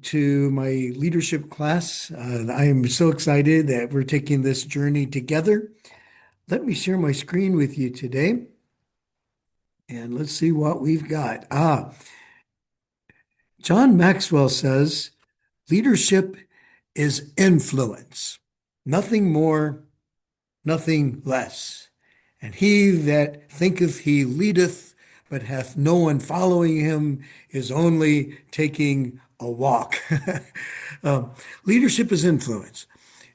To my leadership class. I am so excited that we're taking this journey together. Let me share my screen with you today, and let's see what we've got. John Maxwell says leadership is influence, nothing more, nothing less. And he that thinketh he leadeth, but hath no one following him, is only taking a walk. Um, Leadership is influence.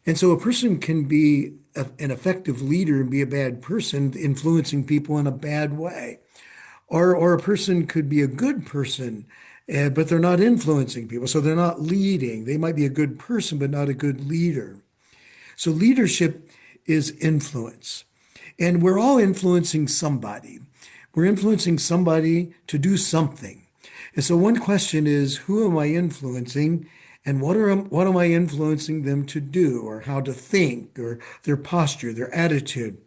And so a person can be an effective leader and be a bad person, influencing people in a bad way. Or a person could be a good person, but they're not influencing people. So they're not leading. They might be a good person, but not a good leader. So leadership is influence. And we're all influencing somebody. We're influencing somebody to do something. And so one question is, who am I influencing? And what am I influencing them to do, or how to think, or their posture, their attitude?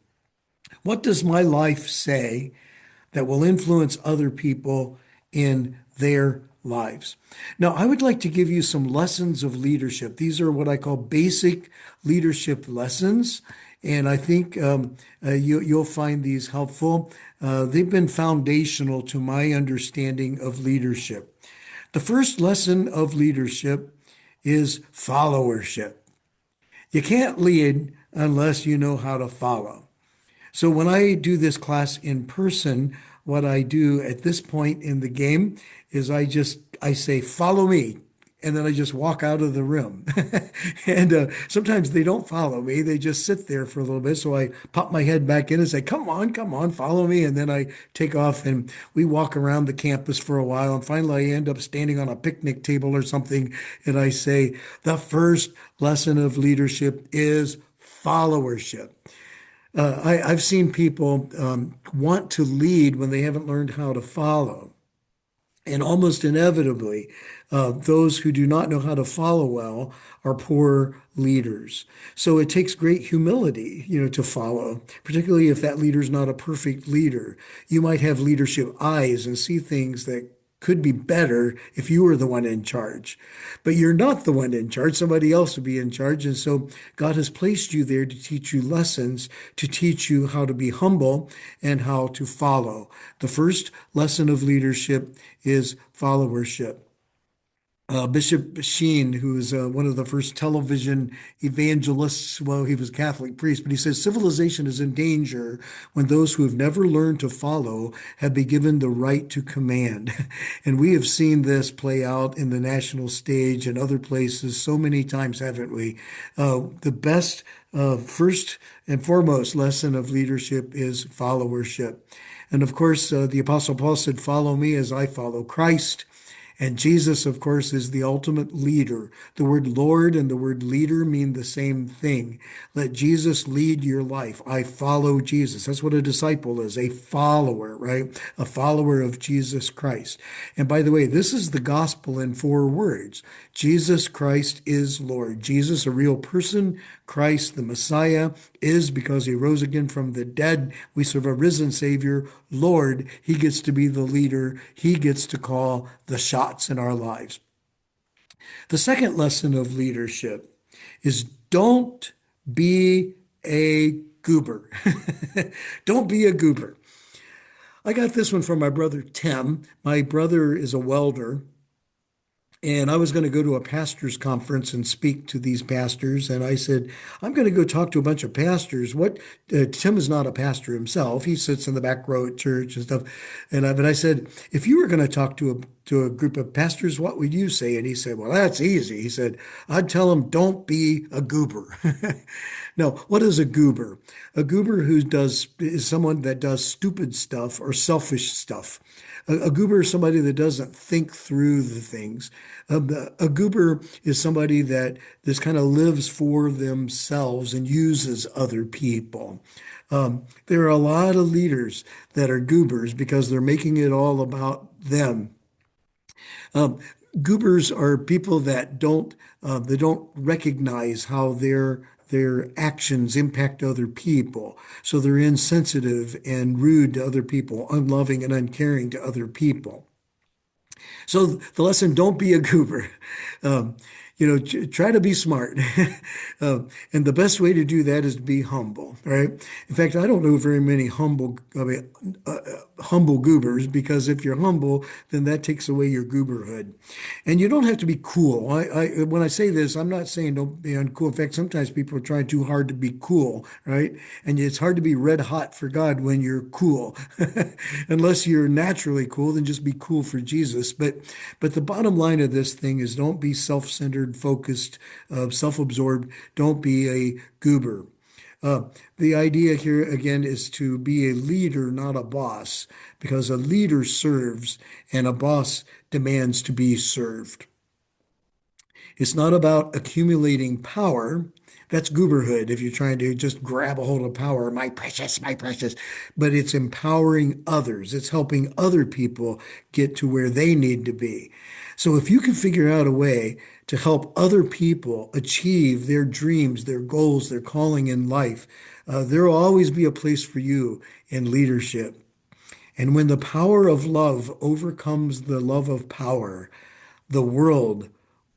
What does my life say that will influence other people in their lives? Now, I would like to give you some lessons of leadership. These are what I call basic leadership lessons. And I think you'll find these helpful. They've been foundational to my understanding of leadership. The first lesson of leadership is followership. You can't lead unless you know how to follow. So when I do this class in person, what I do at this point in the game is I say, follow me. And then I just walk out of the room. And sometimes they don't follow me. They just sit there for a little bit. So I pop my head back in and say, come on, follow me. And then I take off and we walk around the campus for a while. And finally, I end up standing on a picnic table or something. And I say, the first lesson of leadership is followership. I've seen people want to lead when they haven't learned how to follow. And almost inevitably, those who do not know how to follow well are poor leaders. So it takes great humility, to follow, particularly if that leader is not a perfect leader. You might have leadership eyes and see things that could be better if you were the one in charge. But you're not the one in charge. Somebody else will be in charge. And so God has placed you there to teach you lessons, to teach you how to be humble and how to follow. The first lesson of leadership is followership. Bishop Sheen, who is one of the first television evangelists, well, he was a Catholic priest, but he says civilization is in danger when those who have never learned to follow have been given the right to command. And we have seen this play out in the national stage and other places so many times, haven't we? The best, first and foremost lesson of leadership is followership. And of course, the Apostle Paul said, follow me as I follow Christ. And Jesus, of course, is the ultimate leader. The word Lord and the word leader mean the same thing. Let Jesus lead your life. I follow Jesus. That's what a disciple is, a follower, right? A follower of Jesus Christ. And by the way, this is the gospel in 4 words. Jesus Christ is Lord. Jesus, a real person. Christ, the Messiah, is because he rose again from the dead. We serve a risen Savior. Lord, he gets to be the leader. He gets to call the shots in our lives. The second lesson of leadership is don't be a goober. Don't be a goober. I got this one from my brother Tim. My brother is a welder. And I was going to go to a pastor's conference and speak to these pastors. And I said, I'm going to go talk to a bunch of pastors. Tim is not a pastor himself. He sits in the back row at church and stuff. But I said, if you were going to talk to a group of pastors, what would you say? And he said, well, that's easy. He said, I'd tell them, don't be a goober. No, what is a goober? A goober is someone that does stupid stuff or selfish stuff. A goober is somebody that doesn't think through the things. A goober is somebody that just kind of lives for themselves and uses other people. There are a lot of leaders that are goobers because they're making it all about them. Um, Goobers are people that don't recognize how their actions impact other people. So they're insensitive and rude to other people, unloving and uncaring to other people. So the lesson, don't be a goober. Um, try to be smart. And the best way to do that is to be humble, right? In fact, I don't know very many humble goobers, because if you're humble, then that takes away your gooberhood. And you don't have to be cool. When I say this, I'm not saying don't be uncool. In fact, sometimes people are trying too hard to be cool, right? And it's hard to be red hot for God when you're cool. Unless you're naturally cool, then just be cool for Jesus. But the bottom line of this thing is, don't be self-centered, focused, self-absorbed. Don't be a goober. Uh, the idea here again is to be a leader, not a boss, because a leader serves and a boss demands to be served. It's not about accumulating power. That's gooberhood if you're trying to just grab a hold of power, my precious, my precious. But it's empowering others. It's helping other people get to where they need to be. So if you can figure out a way to help other people achieve their dreams, their goals, their calling in life, there will always be a place for you in leadership. And when the power of love overcomes the love of power, the world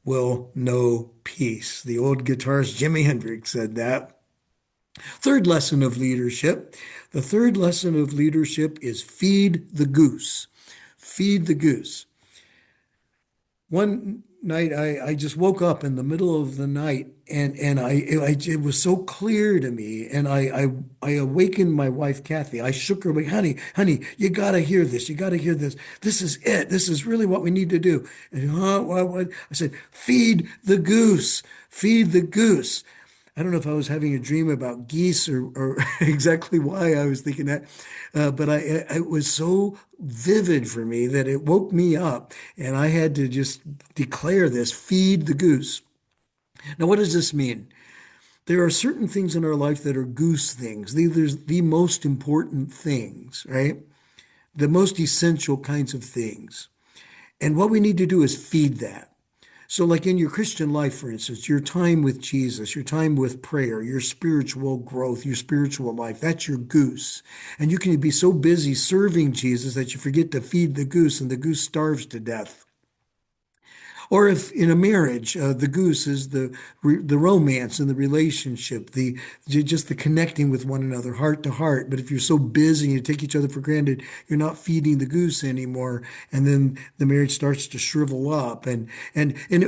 will know peace. The old guitarist Jimi Hendrix said that. Third lesson of leadership. The third lesson of leadership is feed the goose. Feed the goose. One night I just woke up in the middle of the night, and it was so clear to me, and I awakened my wife Kathy. I shook her awake, honey, you gotta hear this. You gotta hear this. This is it. This is really what we need to do. And what? I said, feed the goose. Feed the goose. I don't know if I was having a dream about geese, or exactly why I was thinking that, but it was so vivid for me that it woke me up, and I had to just declare this: feed the goose. Now, what does this mean? There are certain things in our life that are goose things. These are the most important things, right? The most essential kinds of things. And what we need to do is feed that. So, like in your Christian life, for instance, your time with Jesus, your time with prayer, your spiritual growth, your spiritual life, that's your goose. And you can be so busy serving Jesus that you forget to feed the goose, and the goose starves to death. Or if in a marriage, the goose is the romance and the relationship, the just the connecting with one another, heart to heart. But if you're so busy and you take each other for granted, you're not feeding the goose anymore, and then the marriage starts to shrivel up. And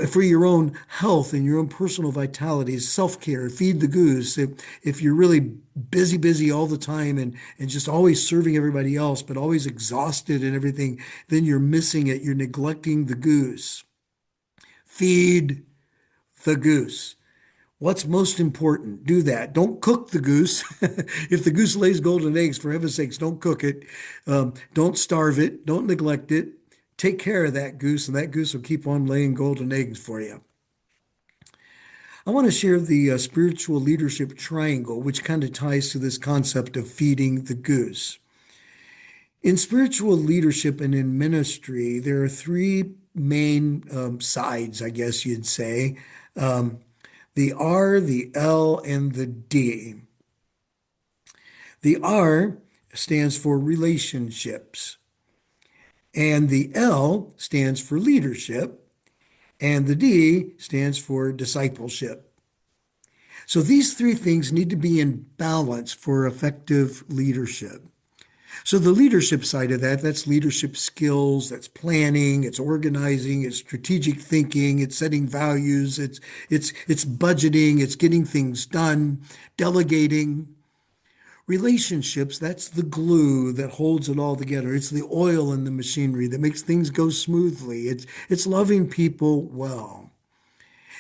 for your own health and your own personal vitality, self-care, feed the goose. If you're really busy all the time, and just always serving everybody else, but always exhausted and everything, then you're missing it. You're neglecting the goose. Feed the goose. What's most important? Do that. Don't cook the goose. If the goose lays golden eggs, for heaven's sakes, don't cook it. Don't starve it. Don't neglect it. Take care of that goose, and that goose will keep on laying golden eggs for you. I want to share the spiritual leadership triangle, which kind of ties to this concept of feeding the goose. In spiritual leadership and in ministry, there are three main sides, I guess you'd say: um, the R, the L, and the D. The R stands for relationships, and the L stands for leadership, and the D stands for discipleship. So these three things need to be in balance for effective leadership. So the leadership side of that, that's leadership skills, that's planning, it's organizing, it's strategic thinking, it's setting values, it's budgeting, it's getting things done, delegating. Relationships, that's the glue that holds it all together. It's the oil in the machinery that makes things go smoothly. It's loving people well.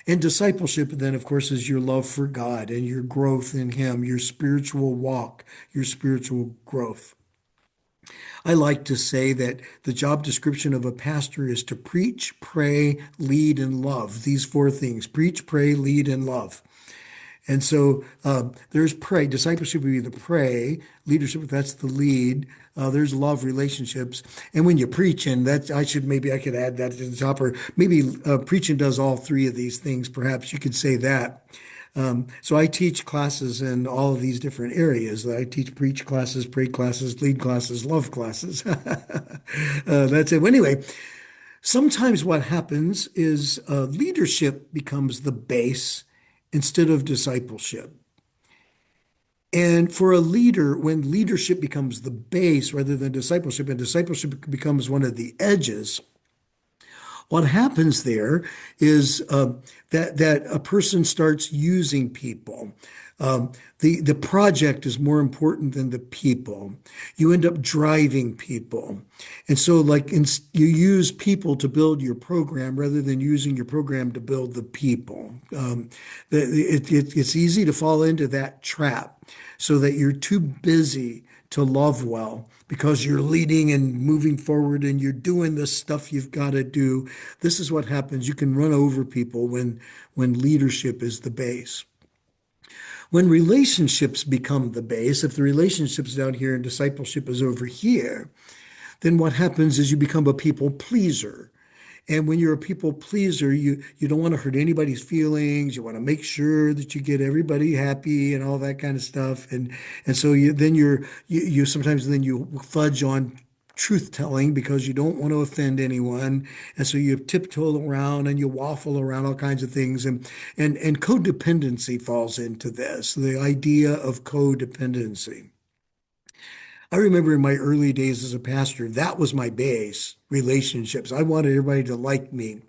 And discipleship, then, of course, is your love for God and your growth in Him, your spiritual walk, your spiritual growth. I like to say that the job description of a pastor is to preach, pray, lead, and love. These four things: preach, pray, lead, and love. And so there's pray. Discipleship would be the pray. Leadership, that's the lead. There's love, relationships. And when you're preaching, maybe I could add that to the top, or maybe preaching does all three of these things. Perhaps you could say that. So I teach classes in all of these different areas. I teach preach classes, pray classes, lead classes, love classes. That's it. Well, anyway, Sometimes what happens is leadership becomes the base instead of discipleship. And for a leader, when leadership becomes the base rather than discipleship, and discipleship becomes one of the edges, what happens there is that a person starts using people. The project is more important than the people. You end up driving people, and so you use people to build your program rather than using your program to build the people. It's easy to fall into that trap, so that you're too busy to love well because you're leading and moving forward and you're doing the stuff you've got to do. This is what happens. You can run over people when leadership is the base. When relationships become the base, if the relationship's down here and discipleship is over here, then what happens is you become a people pleaser. And when you're a people pleaser, you don't want to hurt anybody's feelings. You want to make sure that you get everybody happy and all that kind of stuff. And so you sometimes then you fudge on truth telling because you don't want to offend anyone. And so you tiptoe around and you waffle around all kinds of things. And codependency falls into this, the idea of codependency. I remember in my early days as a pastor, that was my base, relationships. I wanted everybody to like me.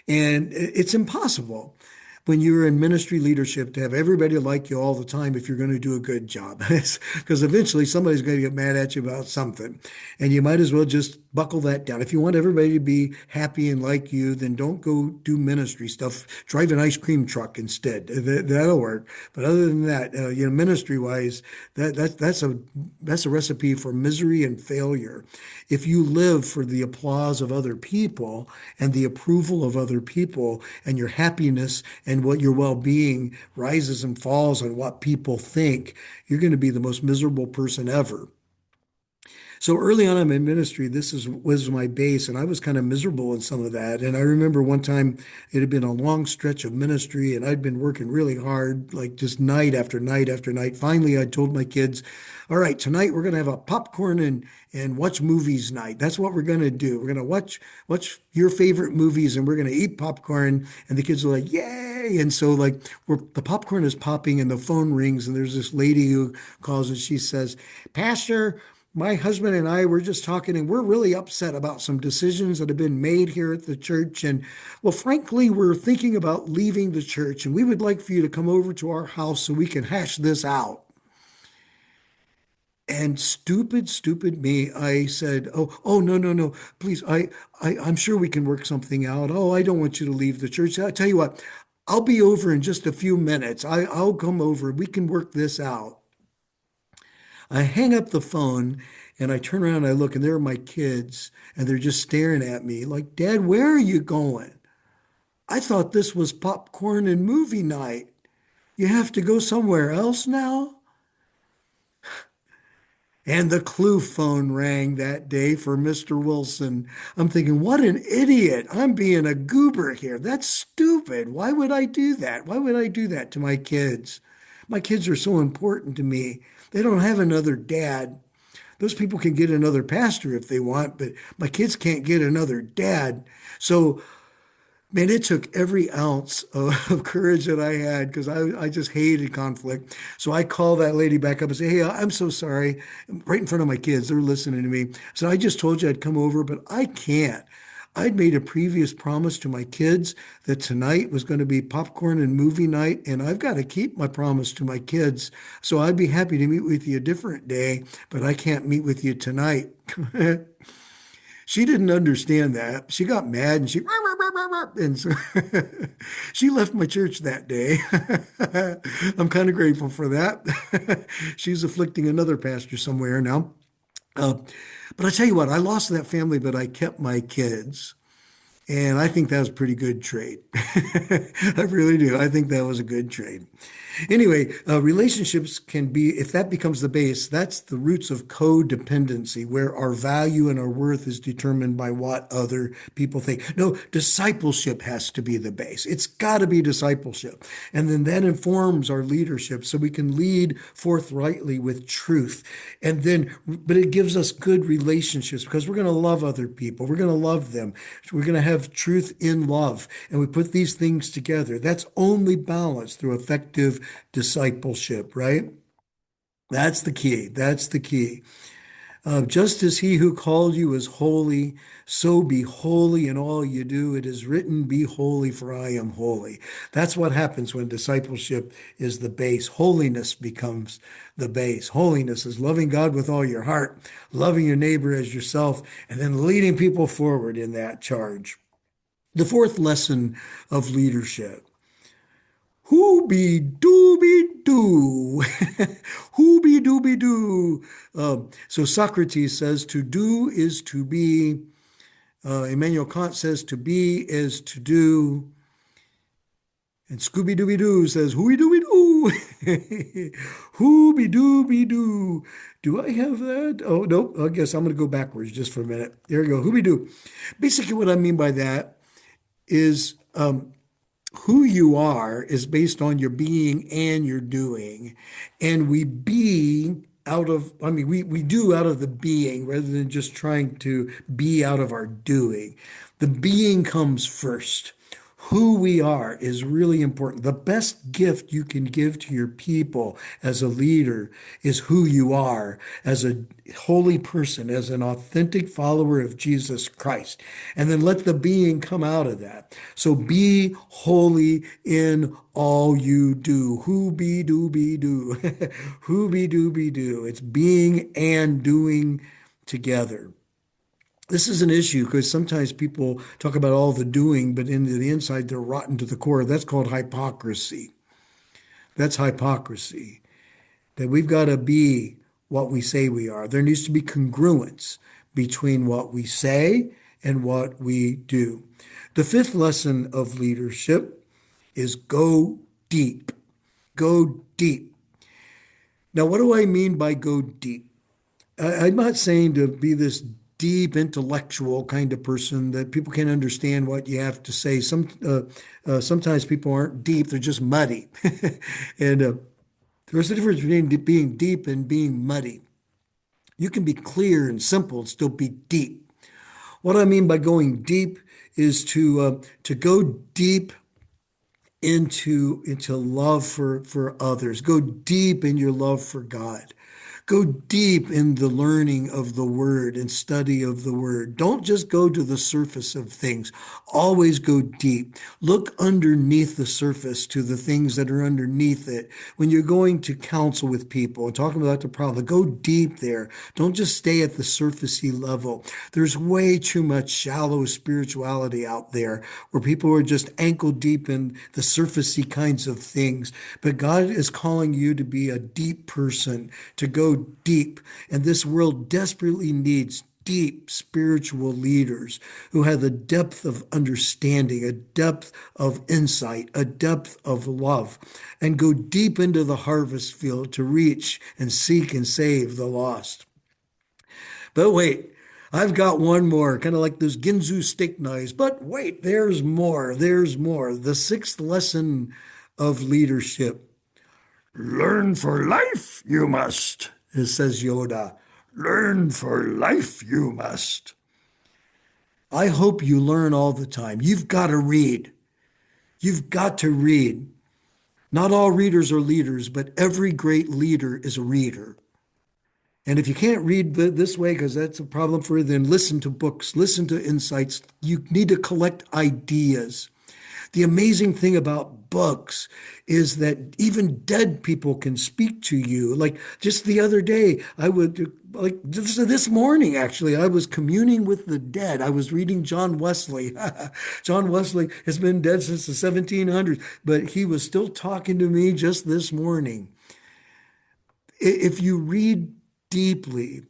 And it's impossible when you're in ministry leadership to have everybody like you all the time if you're going to do a good job. Because eventually somebody's going to get mad at you about something. And you might as well just buckle that down. If you want everybody to be happy and like you, then don't go do ministry stuff. Drive an ice cream truck instead. That'll work. But other than that, ministry wise, that's a recipe for misery and failure. If you live for the applause of other people and the approval of other people, and your happiness and what your well-being rises and falls on what people think, you're going to be the most miserable person ever. So early on in my ministry, was my base, and I was kind of miserable in some of that. And I remember one time it had been a long stretch of ministry, and I'd been working really hard, like just night after night after night. Finally, I told my kids, "All right, tonight we're going to have a popcorn and watch movies night. That's what we're going to do. We're going to watch your favorite movies, and we're going to eat popcorn." And the kids are like, "Yay!" And so the popcorn is popping, and the phone rings, and there's this lady who calls, and she says, "Pastor, my husband and I were just talking, and we're really upset about some decisions that have been made here at the church. And well, frankly, we're thinking about leaving the church, and we would like for you to come over to our house so we can hash this out." And stupid me, I said, "Oh, no, no, no, please, I'm sure we can work something out. Oh, I don't want you to leave the church. I tell you what, I'll be over in just a few minutes. I'll come over. We can work this out." I hang up the phone and I turn around and I look, and there are my kids, and they're just staring at me like, "Dad, where are you going? I thought this was popcorn and movie night. You have to go somewhere else now?" And the Clue phone rang that day for Mr. Wilson. I'm thinking, what an idiot. I'm being a goober here. That's stupid. Why would I do that? Why would I do that to my kids? My kids are so important to me. They don't have another dad. Those people can get another pastor if they want, but my kids can't get another dad. So, man, it took every ounce of courage that I had because I just hated conflict. So I called that lady back up and say, "Hey, I'm so sorry." Right in front of my kids, they're listening to me. So I just told you I'd come over, but I can't. I'd made a previous promise to my kids that tonight was going to be popcorn and movie night, and I've got to keep my promise to my kids. So I'd be happy to meet with you a different day, but I can't meet with you tonight. She didn't understand that. She got mad and and so she left my church that day. I'm kind of grateful for that. She's afflicting another pastor somewhere now. Uh, but I tell you what, I lost that family, but I kept my kids. And I think that was a pretty good trade. I really do. I think that was a good trade. Anyway, relationships can be, if that becomes the base, that's the roots of codependency, where our value and our worth is determined by what other people think. No, discipleship has to be the base. It's got to be discipleship. And then that informs our leadership so we can lead forthrightly with truth. And then, but it gives us good relationships because we're going to love other people. We're going to love them. We're going to have truth in love. And we put these things together. That's only balanced through effective discipleship, right? That's the key. That's the key. Just as he who called you is holy, so be holy in all you do. It is written, be holy, for I am holy. That's what happens when discipleship is the base. Holiness becomes the base. Holiness is loving God with all your heart, loving your neighbor as yourself, and then leading people forward in that charge. The fourth lesson of leadership. Hooby dooby doo. Hooby dooby doo. So Socrates says to do is to be. Immanuel Kant says to be is to do. And Scooby Dooby Doo says hooby dooby doo. Hooby dooby doo. Do I have that? Oh, nope. I guess I'm going to go backwards just for a minute. There we go. Hooby doo. Basically, what I mean by that is who you are is based on your being and your doing. And we be out of, I mean, we do out of the being rather than just trying to be out of our doing. The being comes first. Who we are is really important. The best gift you can give to your people as a leader is who you are as a holy person, as an authentic follower of Jesus Christ. And then let the being come out of that. So be holy in all you do. Who be do be do. Who be do be do. It's being and doing together. This is an issue because sometimes people talk about all the doing, but in the inside, they're rotten to the core. That's called hypocrisy. That's hypocrisy. That we've got to be what we say we are. There needs to be congruence between what we say and what we do. The fifth lesson of leadership is go deep. Go deep. Now, what do I mean by go deep? I'm not saying to be this deep intellectual kind of person that people can't understand what you have to say. Sometimes people aren't deep; they're just muddy. And there's a difference between being deep and being muddy. You can be clear and simple and still be deep. What I mean by going deep is to go deep into love for others. Go deep in your love for God. Go deep in the learning of the word and study of the word. Don't just go to the surface of things. Always go deep. Look underneath the surface to the things that are underneath it. When you're going to counsel with people and talking about the problem, go deep there. Don't just stay at the surfacey level. There's way too much shallow spirituality out there where people are just ankle deep in the surfacey kinds of things. But God is calling you to be a deep person, to go deep. And this world desperately needs deep spiritual leaders who have a depth of understanding, a depth of insight, a depth of love, and go deep into the harvest field to reach and seek and save the lost. But wait, I've got one more, kind of like those Ginzu steak knives. But wait, there's more. There's more. The sixth lesson of leadership. Learn for life, you must, says Yoda. Learn for life, you must. I hope you learn all the time. You've got to read. You've got to read. Not all readers are leaders, but every great leader is a reader. And if you can't read this way, because that's a problem for you, then listen to books, listen to insights. You need to collect ideas. The amazing thing about books is that even dead people can speak to you. Like just the other day, like this morning, actually, I was communing with the dead. I was reading John Wesley. John Wesley has been dead since the 1700s, but he was still talking to me just this morning. If you read deeply,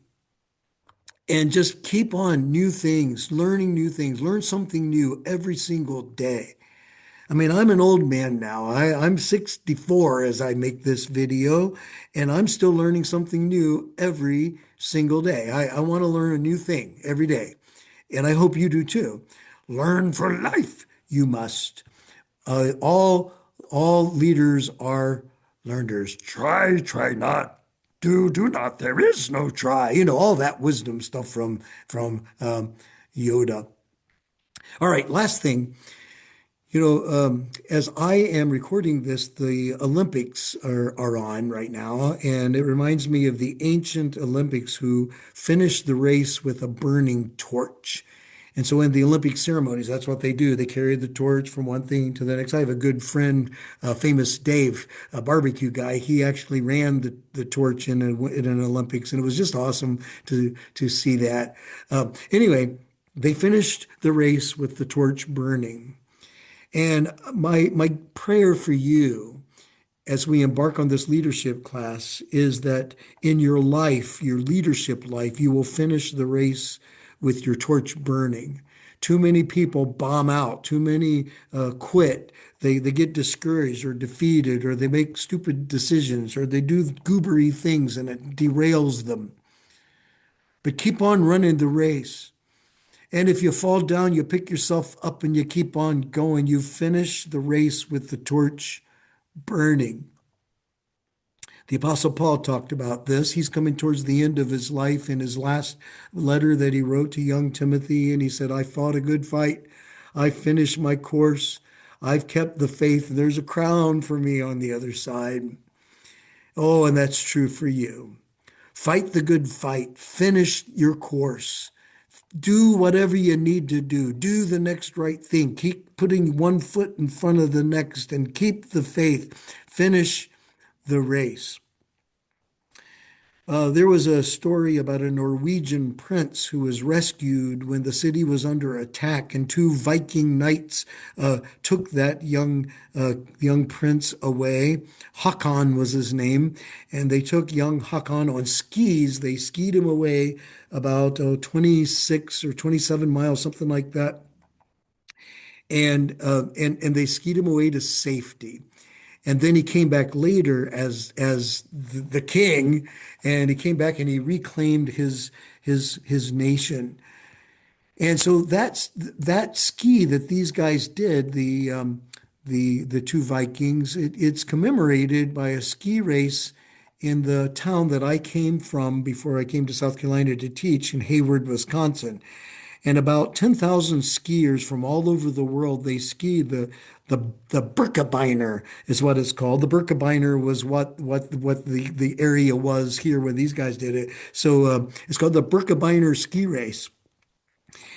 and just keep on new things, learning new things, learn something new every single day. I mean, I'm an old man now. I'm 64 as I make this video, and I'm still learning something new every single day. I want to learn a new thing every day, and I hope you do too. Learn for life, you must. Uh, all all leaders are learners. Try not. Do not. There is no try. You know, all that wisdom stuff from Yoda. All right, last thing. As I am recording this, the Olympics are on right now, and it reminds me of the ancient Olympics who finished the race with a burning torch. And so in the Olympic ceremonies, that's what they do. They carry the torch from one thing to the next. I have a good friend, famous Dave, a barbecue guy. He actually ran the torch in an Olympics, and it was just awesome to see that. Anyway, they finished the race with the torch burning. And my prayer for you as we embark on this leadership class is that in your life, your leadership life, you will finish the race with your torch burning. Too many people bomb out, too many quit. They get discouraged or defeated, or they make stupid decisions, or they do goobery things and it derails them. But keep on running the race. And if you fall down, you pick yourself up and you keep on going. You finish the race with the torch burning. The Apostle Paul talked about this. He's coming towards the end of his life in his last letter that he wrote to young Timothy. And he said, I fought a good fight. I finished my course. I've kept the faith. There's a crown for me on the other side. Oh, and that's true for you. Fight the good fight. Finish your course. Do whatever you need to do. Do the next right thing. Keep putting one foot in front of the next and keep the faith. Finish the race. There was a story about a Norwegian prince who was rescued when the city was under attack, and two Viking knights took that young prince away. Hakon was his name, and they took young Hakon on skis. They skied him away about 26 or 27 miles, something like that, and they skied him away to safety. And then he came back later as the king, and he came back and he reclaimed his nation. And so that ski that these guys did, the two Vikings, it's commemorated by a ski race in the town that I came from before I came to South Carolina to teach in Hayward, Wisconsin. And about 10,000 skiers from all over the world, they ski the Birkebeiner is what it's called. The Birkebeiner was what the area was here when these guys did it. So it's called the Birkebeiner ski race.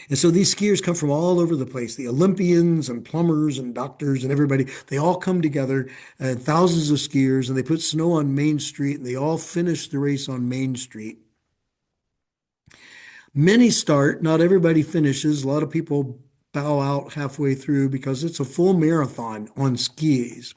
And so these skiers come from all over the place. The Olympians and plumbers and doctors and everybody, they all come together, thousands of skiers, and they put snow on Main Street, and they all finish the race on Main Street. Many start, not everybody finishes. A lot of people bow out halfway through because it's a full marathon on skis.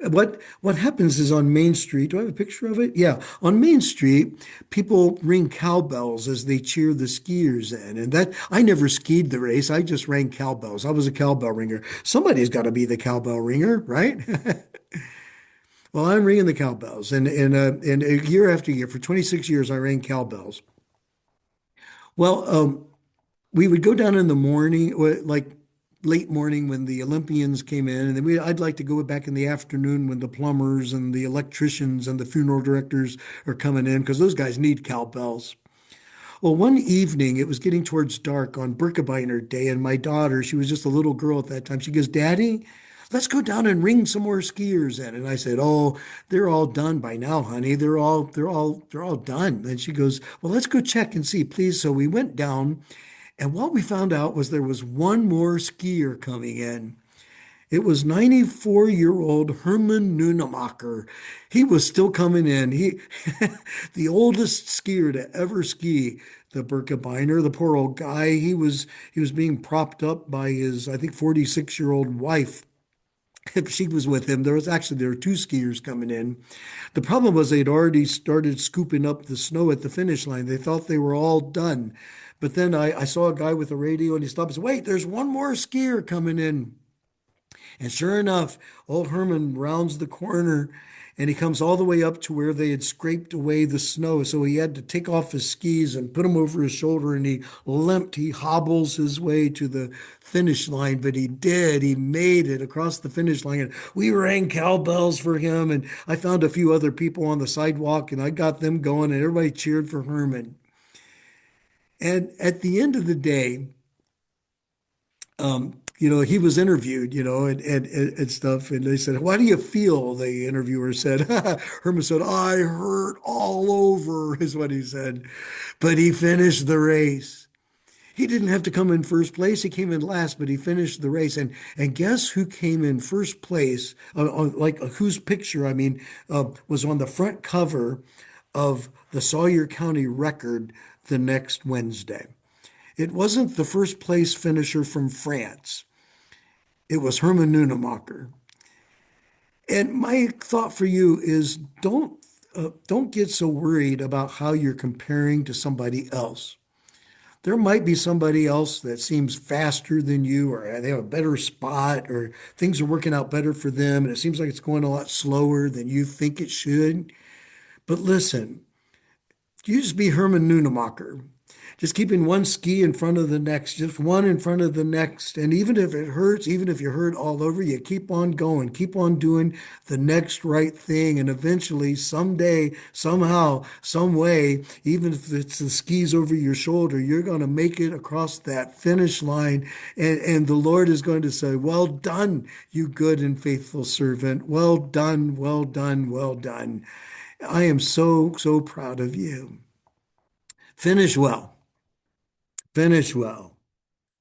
What happens is on Main Street, do I have a picture of it? Yeah, on Main Street, people ring cowbells as they cheer the skiers in. And that I never skied the race. I just rang cowbells. I was a cowbell ringer. Somebody's got to be the cowbell ringer, right? Well, I'm ringing the cowbells, and year after year, for 26 years, I rang cowbells. Well, we would go down in the morning, or like late morning when the Olympians came in, and then I'd like to go back in the afternoon when the plumbers and the electricians and the funeral directors are coming in because those guys need cowbells. Well, one evening it was getting towards dark on Birkebeiner Day, and my daughter, she was just a little girl at that time, she goes, Daddy, let's go down and ring some more skiers in. And I said, Oh, they're all done by now, honey. They're all done. And she goes, Well, let's go check and see, please. So we went down, and what we found out was there was one more skier coming in. It was 94-year-old Herman Nunemacher. He was still coming in. The oldest skier to ever ski the Birkebeiner, the poor old guy. He was being propped up by his, I think, 46-year-old wife. She was with him. There were two skiers coming in. The problem was they'd already started scooping up the snow at the finish line. They thought they were all done. But then I saw a guy with a radio and he stopped and said, "Wait, there's one more skier coming in." And sure enough, old Herman rounds the corner and he comes all the way up to where they had scraped away the snow. So he had to take off his skis and put them over his shoulder and he limped. He hobbles his way to the finish line, but he did. He made it across the finish line. And we rang cowbells for him. And I found a few other people on the sidewalk and I got them going and everybody cheered for Herman. And at the end of the day, he was interviewed, and stuff. And they said, "How do you feel?" The interviewer said, Herman said, "I hurt all over," is what he said. But he finished the race. He didn't have to come in first place. He came in last, but he finished the race. And guess who came in first place? Whose picture, was on the front cover of the Sawyer County Record the next Wednesday. It wasn't the first place finisher from France. It was Herman Nunemacher. And my thought for you is don't get so worried about how you're comparing to somebody else. There might be somebody else that seems faster than you, or they have a better spot, or things are working out better for them, and it seems like it's going a lot slower than you think it should. But listen, you just be Herman Nunemacher, just keeping one ski in front of the next, just one in front of the next. And even if it hurts, even if you hurt all over, you keep on going, keep on doing the next right thing. And eventually, someday, somehow, some way, even if it's the skis over your shoulder, you're going to make it across that finish line. And the Lord is going to say, "Well done, you good and faithful servant. Well done, well done, well done." I am so, so proud of you. Finish well. Finish well,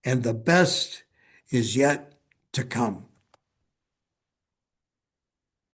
and the best is yet to come.